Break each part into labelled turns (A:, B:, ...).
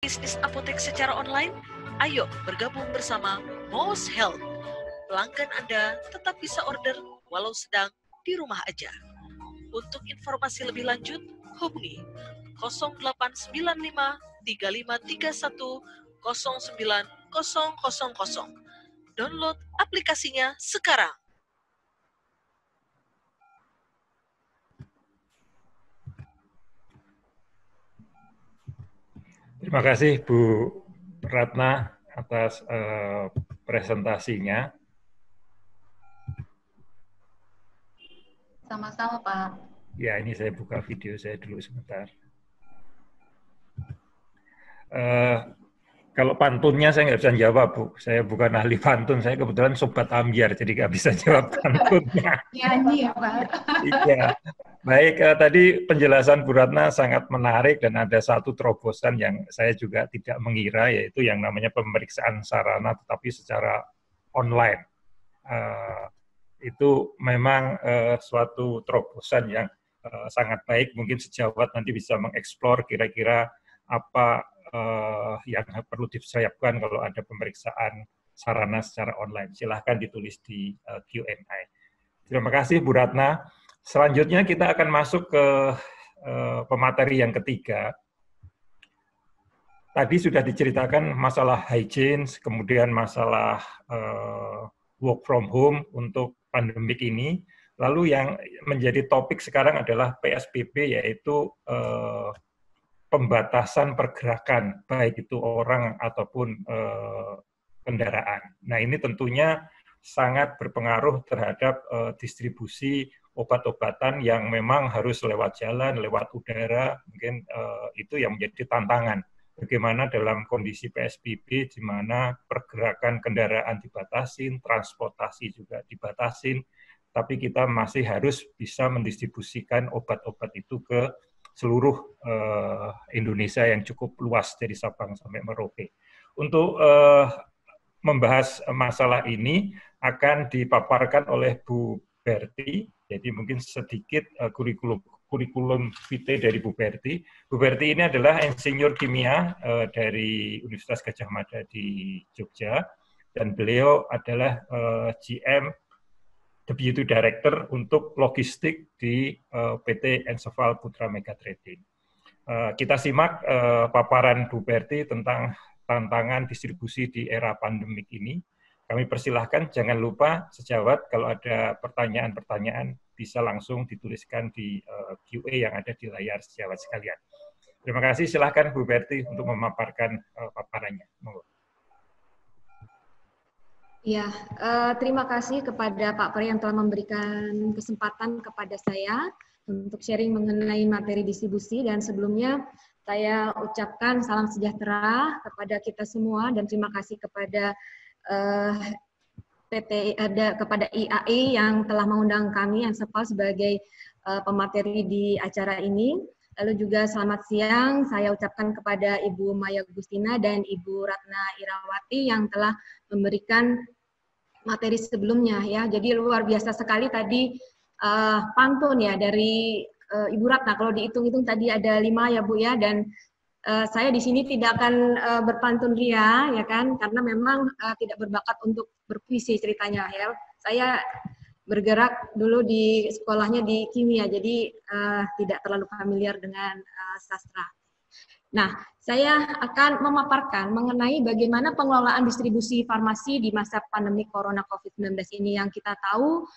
A: bisnis apotek secara online? Ayo bergabung bersama Mo's Health. Pelanggan Anda tetap bisa order walau sedang di rumah aja. Untuk informasi lebih lanjut, hubungi 0895 3531 09000. Download aplikasinya sekarang.
B: Terima kasih Bu Ratna atas presentasinya.
C: Sama-sama, Pak.
B: Ya, ini saya buka video saya dulu sebentar. Kalau pantunnya saya nggak bisa jawab, Bu. Saya bukan ahli pantun, saya kebetulan sobat ambyar, jadi nggak bisa jawab pantunnya.
C: Nyanyi ya, Pak.
B: Iya. Baik, tadi penjelasan Bu Ratna sangat menarik dan ada satu terobosan yang saya juga tidak mengira, yaitu yang namanya pemeriksaan sarana tetapi secara online. Itu memang suatu terobosan yang sangat baik, mungkin sejawat nanti bisa mengeksplor kira-kira apa yang perlu disiapkan kalau ada pemeriksaan sarana secara online. Silahkan ditulis di Q&A. Terima kasih Bu Ratna. Selanjutnya kita akan masuk ke pemateri yang ketiga. Tadi sudah diceritakan masalah hygiene, kemudian masalah work from home untuk pandemik ini. Lalu yang menjadi topik sekarang adalah PSBB, yaitu pembatasan pergerakan, baik itu orang ataupun kendaraan. Nah, ini tentunya sangat berpengaruh terhadap distribusi obat-obatan yang memang harus lewat jalan, lewat udara, mungkin itu yang menjadi tantangan. Bagaimana dalam kondisi PSBB, di mana pergerakan kendaraan dibatasin, transportasi juga dibatasin, tapi kita masih harus bisa mendistribusikan obat-obat itu ke seluruh Indonesia yang cukup luas dari Sabang sampai Merauke. Untuk membahas masalah ini akan dipaparkan oleh Bu Berti, jadi mungkin sedikit kurikulum vitae dari Bu Berti. Bu Berti ini adalah insinyur kimia dari Universitas Gadjah Mada di Jogja, dan beliau adalah GM Deputy Director untuk logistik di PT Enseval Putra Mega Trading. Kita simak paparan Bu Berti tentang tantangan distribusi di era pandemik ini. Kami persilahkan, jangan lupa sejawat kalau ada pertanyaan-pertanyaan bisa langsung dituliskan di QA yang ada di layar sejawat sekalian. Terima kasih, silahkan Bu Berti untuk memaparkan paparannya.
C: Ya, terima kasih kepada Pak Peri yang telah memberikan kesempatan kepada saya untuk sharing mengenai materi distribusi, dan sebelumnya saya ucapkan salam sejahtera kepada kita semua dan terima kasih kepada kepada IAI yang telah mengundang kami Enseval sebagai pemateri di acara ini. Lalu juga selamat siang saya ucapkan kepada Ibu Maya Gustina dan Ibu Ratna Irawati yang telah memberikan materi sebelumnya ya. Jadi luar biasa sekali tadi pantun ya dari Ibu Ratna. Kalau dihitung-hitung tadi ada 5 ya Bu ya, dan saya di sini tidak akan berpantun ria ya kan, karena memang tidak berbakat untuk berpuisi ceritanya ya. Saya bergerak dulu di sekolahnya di kimia, jadi tidak terlalu familiar dengan sastra. Nah, saya akan memaparkan mengenai bagaimana pengelolaan distribusi farmasi di masa pandemi Corona COVID-19 ini, yang kita tahu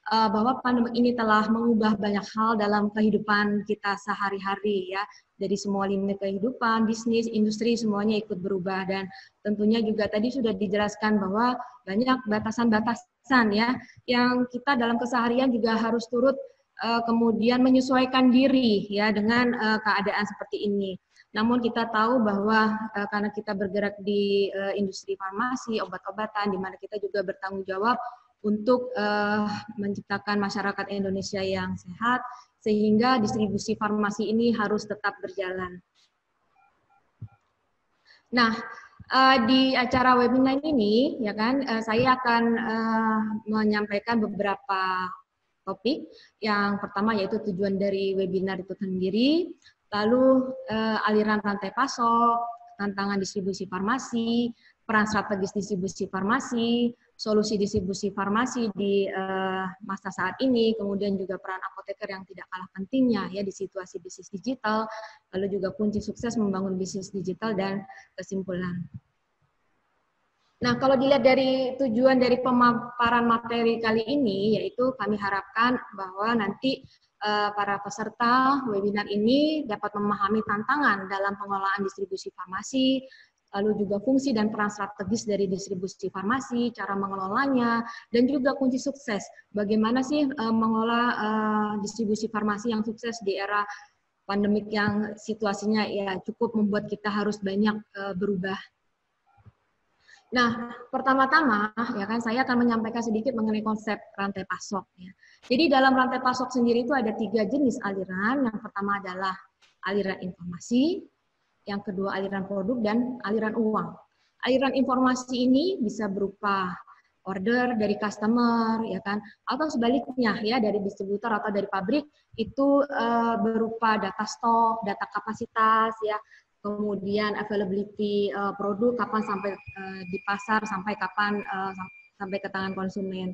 C: bahwa pandemi ini telah mengubah banyak hal dalam kehidupan kita sehari-hari ya. Dari semua lini kehidupan, bisnis, industri, semuanya ikut berubah, dan tentunya juga tadi sudah dijelaskan bahwa banyak batasan-batasan ya yang kita dalam keseharian juga harus turut kemudian menyesuaikan diri ya dengan keadaan seperti ini. Namun kita tahu bahwa karena kita bergerak di industri farmasi, obat-obatan, di mana kita juga bertanggung jawab untuk menciptakan masyarakat Indonesia yang sehat, sehingga distribusi farmasi ini harus tetap berjalan. Nah, di acara webinar ini, ya kan, saya akan menyampaikan beberapa topik. Yang pertama yaitu tujuan dari webinar itu sendiri, lalu aliran rantai pasok, tantangan distribusi farmasi, peran strategis distribusi farmasi, solusi distribusi farmasi di masa saat ini, kemudian juga peran apoteker yang tidak kalah pentingnya ya di situasi bisnis digital, lalu juga kunci sukses membangun bisnis digital dan kesimpulan. Nah, kalau dilihat dari tujuan dari pemaparan materi kali ini, yaitu kami harapkan bahwa nanti para peserta webinar ini dapat memahami tantangan dalam pengelolaan distribusi farmasi, lalu juga fungsi dan peran strategis dari distribusi farmasi, cara mengelolanya, dan juga kunci sukses. Bagaimana sih mengelola distribusi farmasi yang sukses di era pandemik yang situasinya ya cukup membuat kita harus banyak berubah. Nah, pertama-tama ya kan saya akan menyampaikan sedikit mengenai konsep rantai pasok ya. Jadi dalam rantai pasok sendiri itu ada 3 jenis aliran. Yang pertama adalah aliran informasi, yang kedua aliran produk dan aliran uang. Aliran informasi ini bisa berupa order dari customer ya kan, atau sebaliknya ya dari distributor atau dari pabrik itu berupa data stok, data kapasitas ya. Kemudian availability produk kapan sampai di pasar, sampai kapan sampai ke tangan konsumen.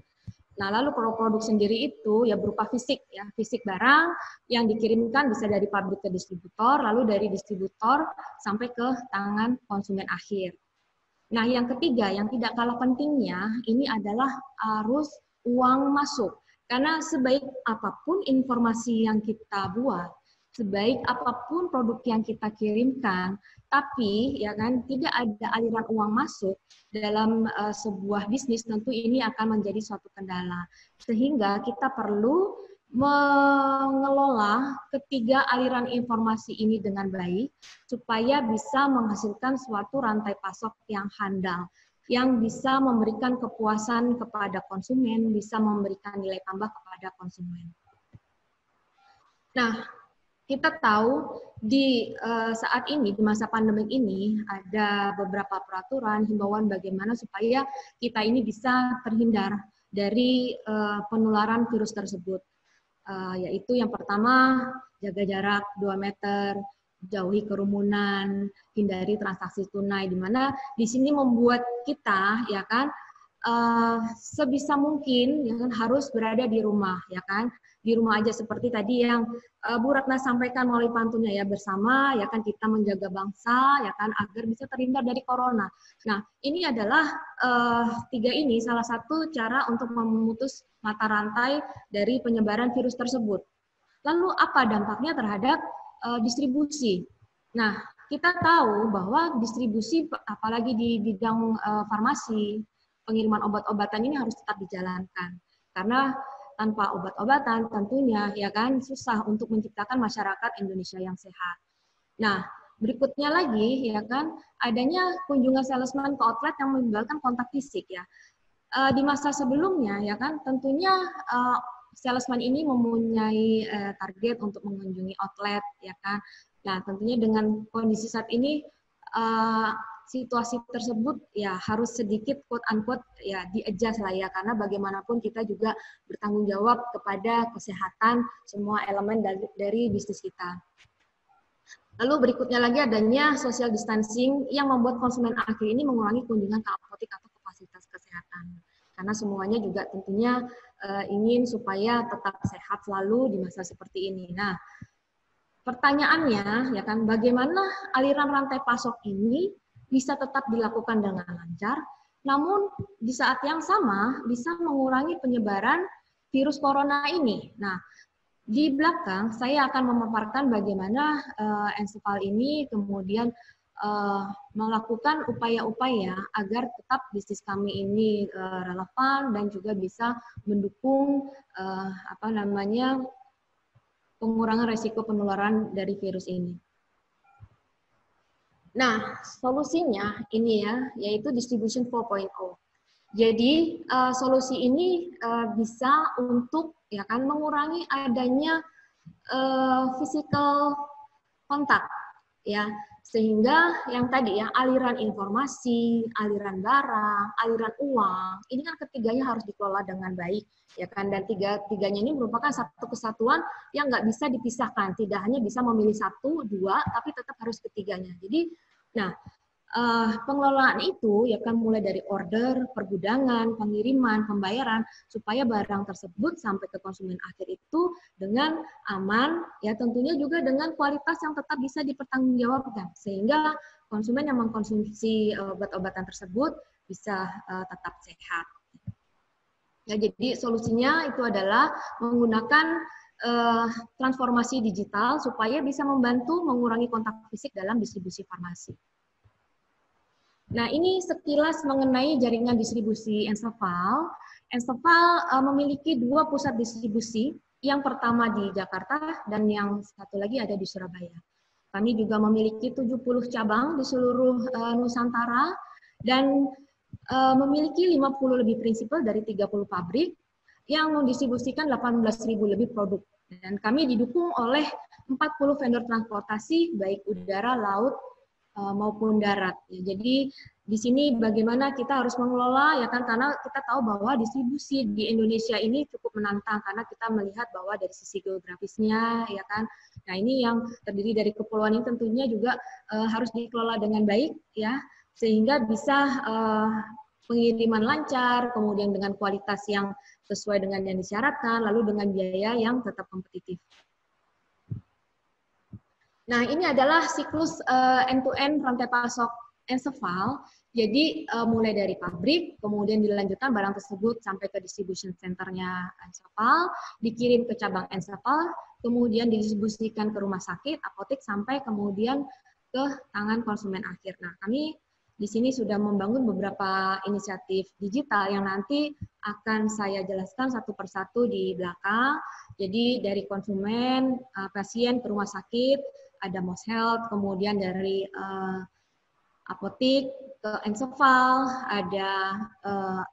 C: Nah, lalu produk sendiri itu ya berupa fisik ya, fisik barang yang dikirimkan bisa dari pabrik ke distributor, lalu dari distributor sampai ke tangan konsumen akhir. Nah, yang ketiga yang tidak kalah pentingnya ini adalah arus uang masuk. Karena sebaik apapun informasi yang kita buat, sebaik apapun produk yang kita kirimkan, tapi ya kan tidak ada aliran uang masuk dalam sebuah bisnis, tentu ini akan menjadi suatu kendala. Sehingga kita perlu mengelola ketiga aliran informasi ini dengan baik supaya bisa menghasilkan suatu rantai pasok yang handal, yang bisa memberikan kepuasan kepada konsumen, bisa memberikan nilai tambah kepada konsumen. Nah, kita tahu di saat ini, di masa pandemik ini, ada beberapa peraturan, himbauan bagaimana supaya kita ini bisa terhindar dari penularan virus tersebut. Yaitu yang pertama, jaga jarak 2 meter, jauhi kerumunan, hindari transaksi tunai, di mana di sini membuat kita, ya kan, sebisa mungkin ya kan, harus berada di rumah, ya kan, di rumah aja seperti tadi yang Bu Ratna sampaikan melalui pantunnya ya, bersama ya kan kita menjaga bangsa ya kan agar bisa terhindar dari corona. Nah, ini adalah 3 ini salah satu cara untuk memutus mata rantai dari penyebaran virus tersebut. Lalu apa dampaknya terhadap distribusi? Nah, kita tahu bahwa distribusi apalagi di bidang farmasi, pengiriman obat-obatan ini harus tetap dijalankan. Karena tanpa obat-obatan tentunya ya kan susah untuk menciptakan masyarakat Indonesia yang sehat. Nah, berikutnya lagi ya kan adanya kunjungan salesman ke outlet yang melibatkan kontak fisik ya. Di masa sebelumnya ya kan tentunya salesman ini mempunyai target untuk mengunjungi outlet ya kan. Nah, tentunya dengan kondisi saat ini situasi tersebut ya harus sedikit quote unquote ya di-adjust lah ya, karena bagaimanapun kita juga bertanggung jawab kepada kesehatan semua elemen dari bisnis kita. Lalu berikutnya lagi adanya social distancing yang membuat konsumen akhir ini mengurangi kunjungan ke apotek atau ke fasilitas kesehatan. Karena semuanya juga tentunya ingin supaya tetap sehat selalu di masa seperti ini. Nah, pertanyaannya ya kan bagaimana aliran rantai pasok ini bisa tetap dilakukan dengan lancar, namun di saat yang sama bisa mengurangi penyebaran virus corona ini. Nah, di belakang saya akan memaparkan bagaimana Ensepal ini kemudian melakukan upaya-upaya agar tetap bisnis kami ini relevan dan juga bisa mendukung pengurangan resiko penularan dari virus ini. Nah, solusinya ini ya, yaitu distribution 4.0. Jadi solusi ini bisa untuk ya kan mengurangi adanya physical kontak ya, sehingga yang tadi ya aliran informasi, aliran barang, aliran uang, ini kan ketiganya harus dikelola dengan baik ya kan, dan tiganya ini merupakan satu kesatuan yang nggak bisa dipisahkan, tidak hanya bisa memilih 1, 2, tapi tetap harus ketiganya. Jadi Nah, pengelolaan itu ya kan mulai dari order, pergudangan, pengiriman, pembayaran supaya barang tersebut sampai ke konsumen akhir itu dengan aman, ya tentunya juga dengan kualitas yang tetap bisa dipertanggungjawabkan sehingga konsumen yang mengkonsumsi obat-obatan tersebut bisa tetap sehat. Ya, jadi solusinya itu adalah menggunakan transformasi digital supaya bisa membantu mengurangi kontak fisik dalam distribusi farmasi. Nah, ini sekilas mengenai jaringan distribusi Enseval. Enseval memiliki 2 pusat distribusi, yang pertama di Jakarta dan yang satu lagi ada di Surabaya. Kami juga memiliki 70 cabang di seluruh Nusantara dan memiliki 50 lebih prinsipal dari 30 pabrik yang mendistribusikan 18.000 lebih produk. Dan kami didukung oleh 40 vendor transportasi, baik udara, laut, maupun darat. Ya, jadi di sini bagaimana kita harus mengelola ya kan, karena kita tahu bahwa distribusi di Indonesia ini cukup menantang karena kita melihat bahwa dari sisi geografisnya ya kan. Nah, ini yang terdiri dari kepulauan ini tentunya juga harus dikelola dengan baik ya, sehingga bisa pengiriman lancar, kemudian dengan kualitas yang sesuai dengan yang disyaratkan, lalu dengan biaya yang tetap kompetitif. Nah, ini adalah siklus end-to-end rantai pasok Enseval. Jadi, mulai dari pabrik, kemudian dilanjutkan barang tersebut sampai ke distribution center-nya Enseval, dikirim ke cabang Enseval, kemudian didistribusikan ke rumah sakit, apotek, sampai kemudian ke tangan konsumen akhir. Nah, kami di sini sudah membangun beberapa inisiatif digital yang nanti akan saya jelaskan satu persatu di belakang. Jadi, dari konsumen, pasien ke rumah sakit, ada Mos Health, kemudian dari apotik ke Enseval, ada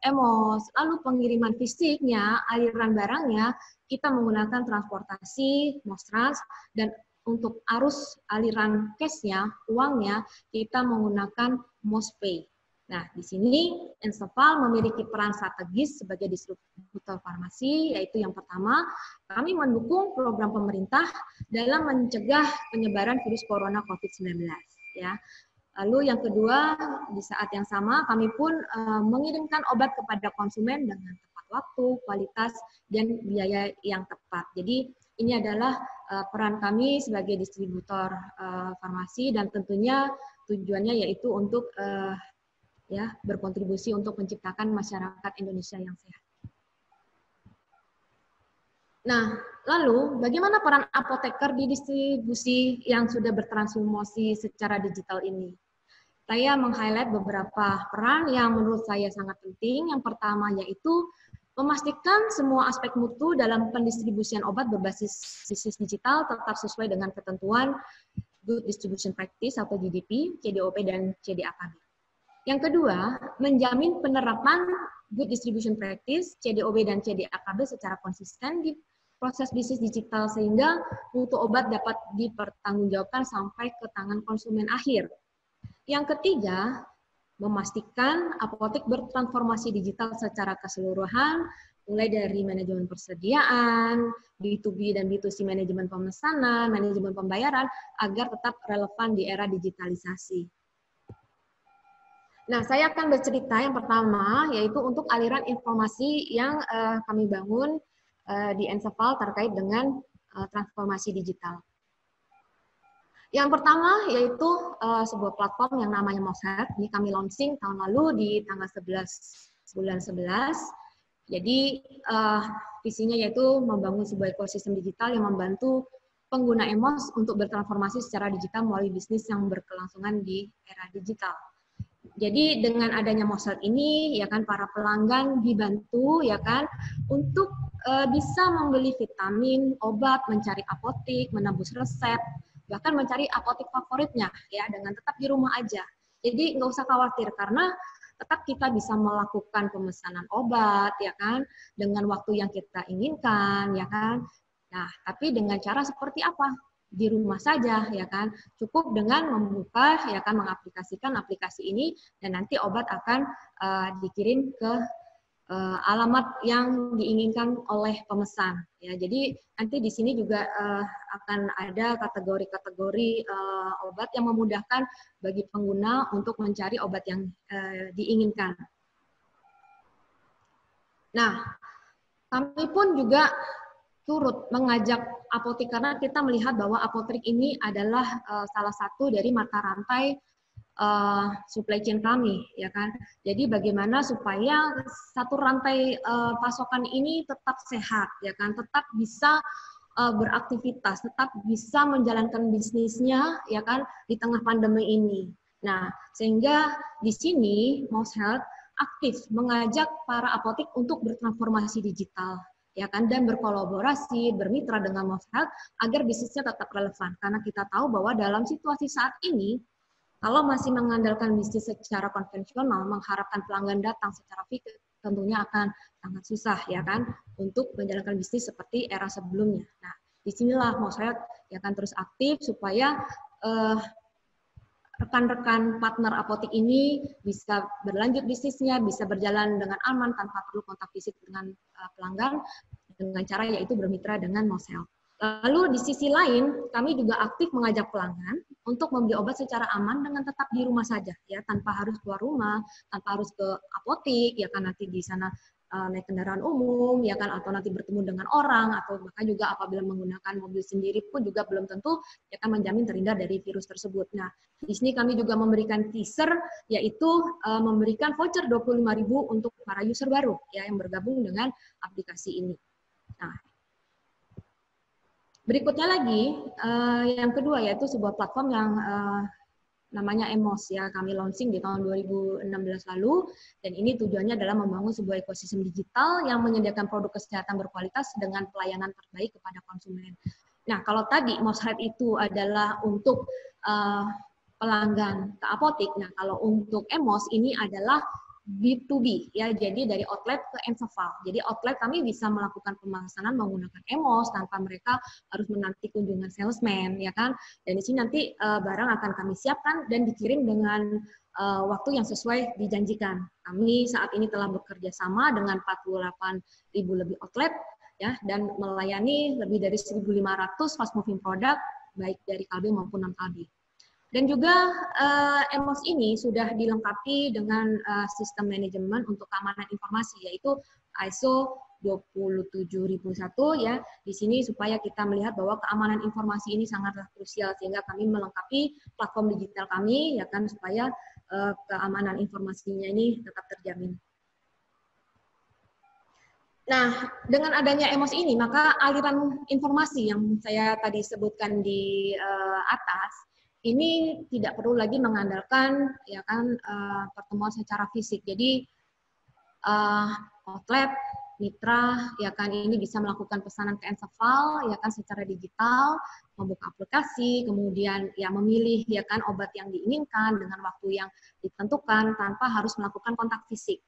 C: Emos, lalu pengiriman fisiknya, aliran barangnya, kita menggunakan transportasi, Mostrans, dan untuk arus aliran cash-nya, uangnya, kita menggunakan Mospay. Nah, di sini Enseval memiliki peran strategis sebagai distributor farmasi, yaitu yang pertama, kami mendukung program pemerintah dalam mencegah penyebaran virus corona COVID-19. Ya. Lalu yang kedua, di saat yang sama kami pun mengirimkan obat kepada konsumen dengan tepat waktu, kualitas, dan biaya yang tepat. Jadi ini adalah peran kami sebagai distributor farmasi dan tentunya tujuannya yaitu untuk ya berkontribusi untuk menciptakan masyarakat Indonesia yang sehat. Nah, lalu bagaimana peran apoteker di distribusi yang sudah bertransformasi secara digital ini? Saya meng-highlight beberapa peran yang menurut saya sangat penting. Yang pertama yaitu memastikan semua aspek mutu dalam pendistribusian obat berbasis bisnis digital tetap sesuai dengan ketentuan Good Distribution Practice atau GDP, CDOP, dan CDAKB. Yang kedua, menjamin penerapan Good Distribution Practice, CDOB, dan CDAKB secara konsisten di proses bisnis digital sehingga mutu obat dapat dipertanggungjawabkan sampai ke tangan konsumen akhir. Yang ketiga, memastikan apotek bertransformasi digital secara keseluruhan, mulai dari manajemen persediaan, B2B dan B2C manajemen pemesanan, manajemen pembayaran, agar tetap relevan di era digitalisasi. Nah, saya akan bercerita yang pertama, yaitu untuk aliran informasi yang kami bangun di Enseval terkait dengan transformasi digital. Yang pertama, yaitu sebuah platform yang namanya Mos Health. Ini kami launching tahun lalu di tanggal 11 bulan 11. Jadi, visinya yaitu membangun sebuah ekosistem digital yang membantu pengguna Emos untuk bertransformasi secara digital melalui bisnis yang berkelangsungan di era digital. Jadi dengan adanya Mos Health ini ya kan para pelanggan dibantu ya kan untuk bisa membeli vitamin, obat, mencari apotek, menembus resep, bahkan mencari apotek favoritnya ya dengan tetap di rumah aja. Jadi nggak usah khawatir karena tetap kita bisa melakukan pemesanan obat ya kan dengan waktu yang kita inginkan ya kan. Nah, tapi dengan cara seperti apa? Di rumah saja ya kan, cukup dengan membuka ya kan, mengaplikasikan aplikasi ini dan nanti obat akan dikirim ke alamat yang diinginkan oleh pemesan. Ya, jadi nanti di sini juga akan ada kategori-kategori obat yang memudahkan bagi pengguna untuk mencari obat yang diinginkan. Nah, kami pun juga turut mengajak apotek karena kita melihat bahwa apotek ini adalah salah satu dari mata rantai supply chain kami, ya kan. Jadi bagaimana supaya satu rantai pasokan ini tetap sehat, ya kan, tetap bisa beraktivitas, tetap bisa menjalankan bisnisnya, ya kan, di tengah pandemi ini. Nah, sehingga di sini Mouse Health aktif mengajak para apotek untuk bertransformasi digital, ya kan, dan berkolaborasi, bermitra dengan Mouse Health agar bisnisnya tetap relevan. Karena kita tahu bahwa dalam situasi saat ini, kalau masih mengandalkan bisnis secara konvensional, mengharapkan pelanggan datang secara fisik, tentunya akan sangat susah, ya kan, untuk menjalankan bisnis seperti era sebelumnya. Nah, disinilah Mouse Health ya kan terus aktif supaya rekan-rekan partner apotek ini bisa berlanjut bisnisnya, bisa berjalan dengan aman tanpa perlu kontak fisik dengan pelanggan, dengan cara yaitu bermitra dengan Mouse Health. Lalu di sisi lain, kami juga aktif mengajak pelanggan untuk membeli obat secara aman dengan tetap di rumah saja, ya, tanpa harus keluar rumah, tanpa harus ke apotek, ya kan, nanti di sana naik kendaraan umum, ya kan, atau nanti bertemu dengan orang, atau bahkan juga apabila menggunakan mobil sendiri pun juga belum tentu ya kan menjamin terhindar dari virus tersebut. Nah, di sini kami juga memberikan teaser, yaitu memberikan voucher 25.000 untuk para user baru ya yang bergabung dengan aplikasi ini. Nah, berikutnya lagi, yang kedua yaitu sebuah platform yang namanya Emos ya, kami launching di tahun 2016 lalu, dan ini tujuannya adalah membangun sebuah ekosistem digital yang menyediakan produk kesehatan berkualitas dengan pelayanan terbaik kepada konsumen. Nah, kalau tadi Mouse Health itu adalah untuk pelanggan ke apotek, nah kalau untuk Emos ini adalah B2B ya, jadi dari outlet ke Enseval. Jadi outlet kami bisa melakukan pemesanan menggunakan Emos tanpa mereka harus menanti kunjungan salesman ya kan. Dan di sini nanti barang akan kami siapkan dan dikirim dengan waktu yang sesuai dijanjikan. Kami saat ini telah bekerja sama dengan 48.000 lebih outlet ya dan melayani lebih dari 1.500 fast moving product baik dari Kalbe maupun non Kalbe. Dan juga Emos ini sudah dilengkapi dengan sistem manajemen untuk keamanan informasi, yaitu ISO 27001 ya. Di sini supaya kita melihat bahwa keamanan informasi ini sangatlah krusial, sehingga kami melengkapi platform digital kami ya kan supaya keamanan informasinya ini tetap terjamin. Nah, dengan adanya Emos ini, maka aliran informasi yang saya tadi sebutkan di atas ini tidak perlu lagi mengandalkan ya kan pertemuan secara fisik. Jadi outlet, mitra ya kan ini bisa melakukan pesanan ke Enseval ya kan secara digital, membuka aplikasi, kemudian ya memilih ya kan obat yang diinginkan dengan waktu yang ditentukan tanpa harus melakukan kontak fisik.